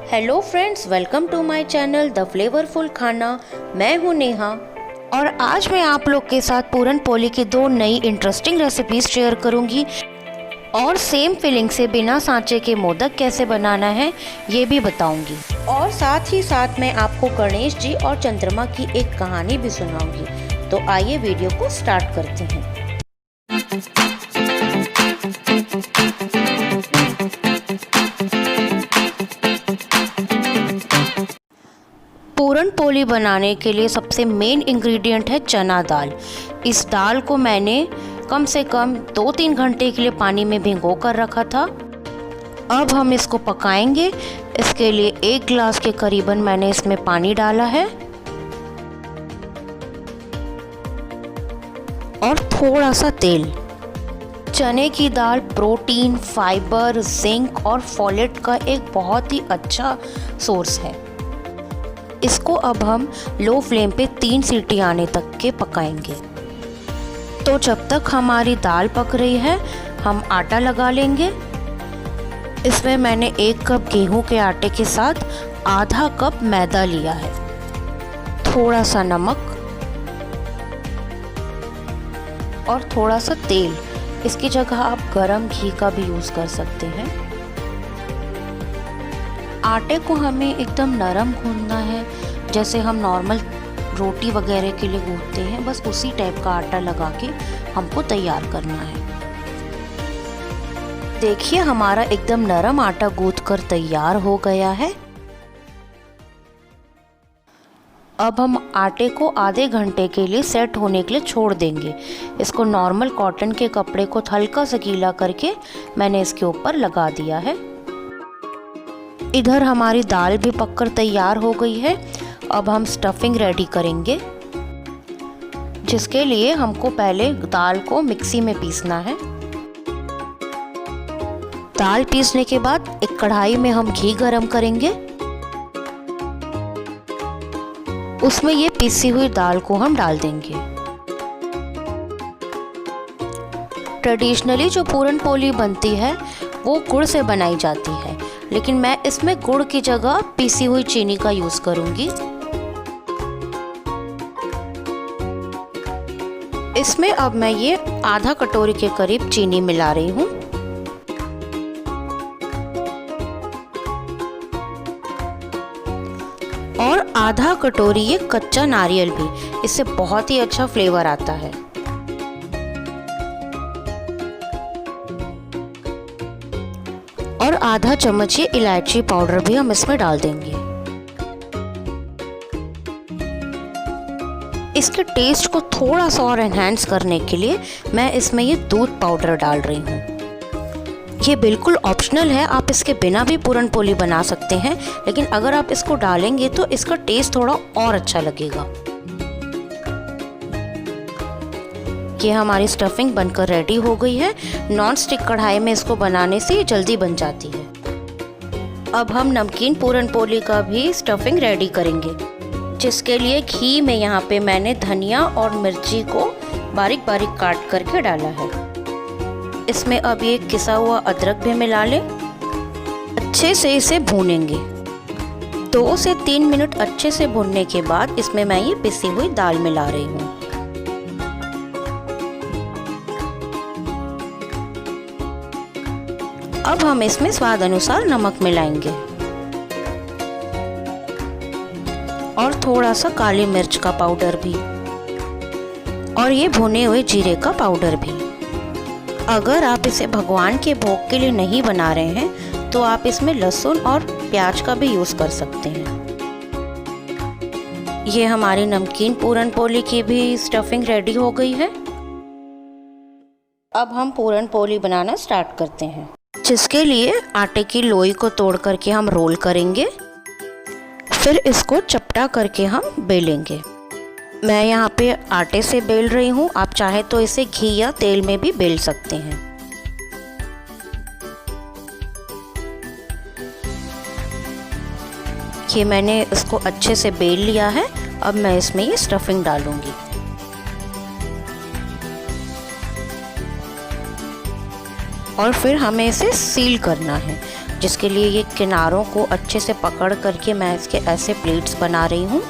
Hello friends, welcome to my channel the flavourful Khana. मैं हूं नेहा और आज मैं आप लोग के साथ पूरन पोली की दो नई इंटरेस्टिंग रेसिपीज शेयर करूंगी और सेम फीलिंग से बिना सांचे के मोदक कैसे बनाना है ये भी बताऊंगी। और साथ ही साथ मैं आपको गणेश जी और चंद्रमा की एक कहानी भी सुनाऊंगी। तो आइए वीडियो को स्टार्ट करते हैं। पूरन पोली बनाने के लिए सबसे मेन इंग्रेडिएंट है चना दाल। इस दाल को मैंने कम से कम 2-3 घंटे के लिए पानी में भिगो कर रखा था। अब हम इसको पकाएंगे। इसके लिए 1 गिलास के करीबन मैंने इसमें पानी डाला है और थोड़ा सा तेल। चने की दाल प्रोटीन, फाइबर, जिंक और फोलेट का एक बहुत ही अच्छा सोर्स है। इसको अब हम लो फ्लेम पे 3 सीटी आने तक के पकाएंगे। तो जब तक हमारी दाल पक रही है हम आटा लगा लेंगे। इसमें मैंने 1 कप गेहूं के आटे के साथ आधा कप मैदा लिया है, थोड़ा सा नमक और थोड़ा सा तेल। इसकी जगह आप गरम घी का भी यूज़ कर सकते हैं। आटे को हमें एकदम नरम गूंदना है, जैसे हम नॉर्मल रोटी वगैरह के लिए गूंदते हैं, बस उसी टाइप का आटा लगा के हमको तैयार करना है। देखिए हमारा एकदम नरम आटा गूंद कर तैयार हो गया है। अब हम आटे को आधे घंटे के लिए सेट होने के लिए छोड़ देंगे। इसको नॉर्मल कॉटन के कपड़े को हल्का सा गीला करके मैंने इसके ऊपर लगा दिया है। इधर हमारी दाल भी पककर तैयार हो गई है। अब हम स्टफिंग रेडी करेंगे, जिसके लिए हमको पहले दाल को मिक्सी में पीसना है। दाल पीसने के बाद एक कढ़ाई में हम घी गरम करेंगे। उसमें ये पीसी हुई दाल को हम डाल देंगे। ट्रेडिशनली जो पूरन पोली बनती है वो गुड़ से बनाई जाती है, लेकिन मैं इसमें गुड़ की जगह पीसी हुई चीनी का यूज करूंगी। इसमें अब मैं ये आधा कटोरी के करीब चीनी मिला रही हूँ। और आधा कटोरी ये कच्चा नारियल भी, इससे बहुत ही अच्छा फ्लेवर आता है। और आधा चम्मच ये इलायची पाउडर भी हम इसमें डाल देंगे। इसके टेस्ट को थोड़ा सा और एनहांस करने के लिए मैं इसमें ये दूध पाउडर डाल रही हूँ। ये बिल्कुल ऑप्शनल है, आप इसके बिना भी पूरन पोली बना सकते हैं, लेकिन अगर आप इसको डालेंगे तो इसका टेस्ट थोड़ा और अच्छा लगेगा। ये हमारी स्टफिंग बनकर रेडी हो गई है। नॉन स्टिक कढ़ाई में इसको बनाने से ये जल्दी बन जाती है। अब हम नमकीन पूरन पोली का भी स्टफिंग रेडी करेंगे, जिसके लिए घी में यहाँ पे मैंने धनिया और मिर्ची को बारीक बारीक काट करके डाला है। इसमें अब ये किसा हुआ अदरक भी मिला लें। अच्छे से इसे भूनेंगे। 2 से 3 मिनट अच्छे से भूनने के बाद इसमें मैं ये पिसी हुई दाल मिला रही हूँ। अब हम इसमें स्वाद अनुसार नमक मिलाएंगे और थोड़ा सा काली मिर्च का पाउडर भी और ये भुने हुए जीरे का पाउडर भी। अगर आप इसे भगवान के भोग के लिए नहीं बना रहे हैं तो आप इसमें लहसुन और प्याज का भी यूज़ कर सकते हैं। ये हमारी नमकीन पूरन पोली की भी स्टफिंग रेडी हो गई है। अब हम पूरन पोली बनाना स्टार्ट करते हैं, जिसके लिए आटे की लोई को तोड़ करके हम रोल करेंगे। फिर इसको चपटा करके हम बेलेंगे। मैं यहाँ पे आटे से बेल रही हूँ, आप चाहे तो इसे घी या तेल में भी बेल सकते हैं। ये मैंने इसको अच्छे से बेल लिया है। अब मैं इसमें ये स्टफिंग डालूंगी। और फिर हमें इसे सील करना है, जिसके लिए ये किनारों को अच्छे से पकड़ करके मैं इसके ऐसे प्लेट्स बना रही हूँ।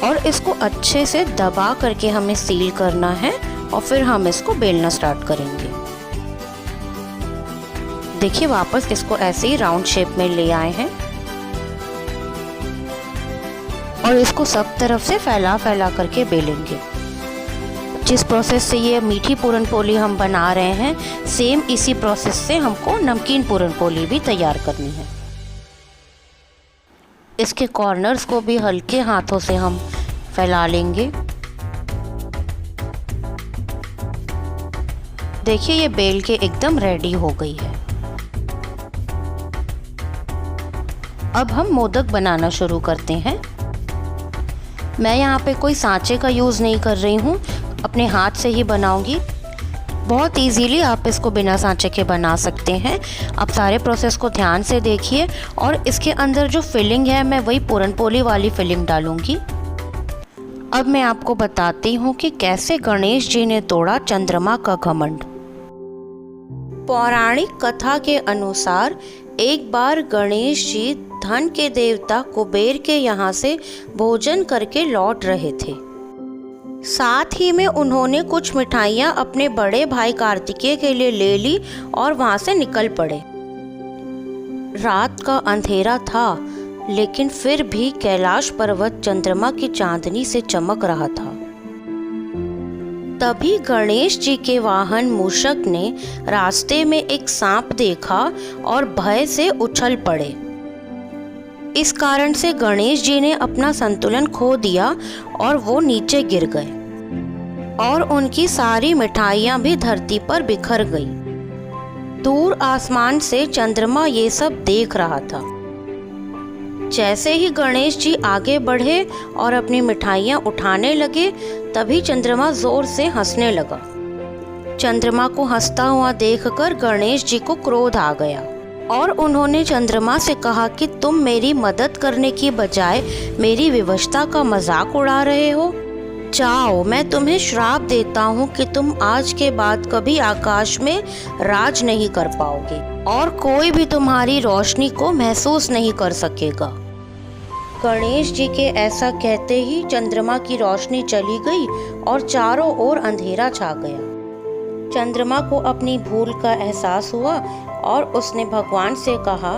और इसको अच्छे से दबा करके हमें सील करना है और फिर हम इसको बेलना स्टार्ट करेंगे। देखिए वापस इसको ऐसे ही राउंड शेप में ले आए हैं और इसको सब तरफ से फैला फैला करके बेलेंगे। जिस प्रोसेस से ये मीठी पूरन पोली हम बना रहे हैं, सेम इसी प्रोसेस से हमको नमकीन पूरन पोली भी तैयार करनी है। इसके कॉर्नर्स को भी हल्के हाथों से हम फैला लेंगे। देखिए ये बेल के एकदम रेडी हो गई है। अब हम मोदक बनाना शुरू करते हैं। मैं यहाँ पे कोई सांचे का यूज़ नहीं कर रही हूँ, अपने हाथ से ही बनाऊंगी। बहुत इजीली आप इसको बिना सांचे के बना सकते हैं। आप सारे प्रोसेस को ध्यान से देखिए और इसके अंदर जो फिलिंग है मैं वही पूरन पोली वाली फिलिंग डालूंगी। अब मैं आपको बताती हूँ कि कैसे गणेश जी ने तोड़ा चंद्रमा का घमंड। पौराणिक कथा के अनुसार एक बार गणेश जी धन के देवता कुबेर के यहाँ से भोजन करके लौट रहे थे। साथ ही में उन्होंने कुछ मिठाइयाँ अपने बड़े भाई कार्तिकेय के लिए ले ली और वहाँ से निकल पड़े। रात का अंधेरा था, लेकिन फिर भी कैलाश पर्वत चंद्रमा की चांदनी से चमक रहा था। तभी गणेश जी के वाहन मूषक ने रास्ते में एक सांप देखा और भय से उछल पड़े। इस कारण से गणेश जी ने अपना संतुलन खो दिया और वो नीचे गिर गए और उनकी सारी मिठाइयाँ भी धरती पर बिखर गई। दूर आसमान से चंद्रमा ये सब देख रहा था। जैसे ही गणेश जी आगे बढ़े और अपनी मिठाइयाँ उठाने लगे, तभी चंद्रमा जोर से हंसने लगा। चंद्रमा को हंसता हुआ देखकर गणेश जी को क्रोध आ गया और उन्होंने चंद्रमा से कहा कि तुम मेरी मदद करने की बजाय मेरी विवशता का मजाक उड़ा रहे हो। जाओ, मैं तुम्हें श्राप देता हूँ कि तुम आज के बाद कभी आकाश में राज नहीं कर पाओगे और कोई भी तुम्हारी रोशनी को महसूस नहीं कर सकेगा। गणेश जी के ऐसा कहते ही चंद्रमा की रोशनी चली गई और चारों ओर अंधेरा छा गया। चंद्रमा को अपनी भूल का एहसास हुआ और उसने भगवान से कहा,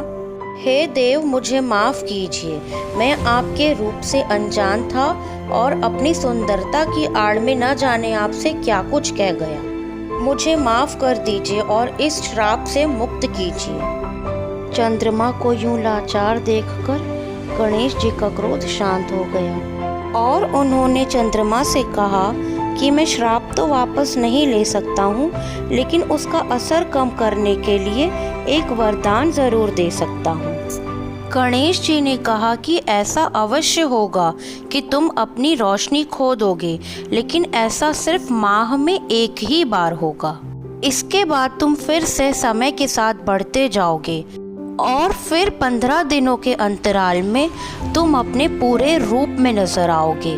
हे देव, मुझे माफ़ कीजिए, मैं आपके रूप से अनजान था और अपनी सुंदरता की आड़ में न जाने आपसे क्या कुछ कह गया। मुझे माफ़ कर दीजिए और इस श्राप से मुक्त कीजिए। चंद्रमा को यूं लाचार देखकर गणेश जी का क्रोध शांत हो गया और उन्होंने चंद्रमा से कहा कि मैं श्राप तो वापस नहीं ले सकता हूँ, लेकिन उसका असर कम करने के लिए एक वरदान ज़रूर दे सकता हूँ। गणेश जी ने कहा कि ऐसा अवश्य होगा कि तुम अपनी रोशनी खो दोगे, लेकिन ऐसा सिर्फ माह में एक ही बार होगा। इसके बाद तुम फिर से समय के साथ बढ़ते जाओगे और फिर 15 दिनों के अंतराल में तुम अपने पूरे रूप में नजर आओगे।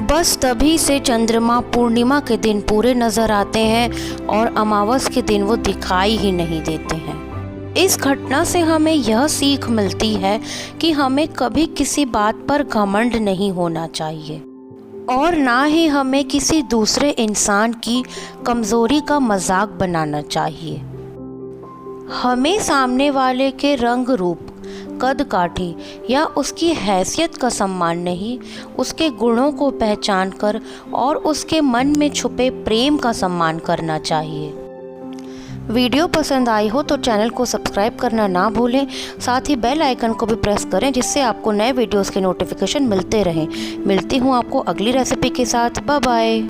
बस तभी से चंद्रमा पूर्णिमा के दिन पूरे नजर आते हैं और अमावस के दिन वो दिखाई ही नहीं देते हैं। इस घटना से हमें यह सीख मिलती है कि हमें कभी किसी बात पर घमंड नहीं होना चाहिए और ना ही हमें किसी दूसरे इंसान की कमज़ोरी का मजाक बनाना चाहिए। हमें सामने वाले के रंग रूप, कद काठी या उसकी हैसियत का सम्मान नहीं, उसके गुणों को पहचान कर और उसके मन में छुपे प्रेम का सम्मान करना चाहिए। वीडियो पसंद आई हो तो चैनल को सब्सक्राइब करना ना भूलें, साथ ही बेल आइकन को भी प्रेस करें जिससे आपको नए वीडियोस के नोटिफिकेशन मिलते रहें। मिलती हूँ आपको अगली रेसिपी के साथ। Bye bye.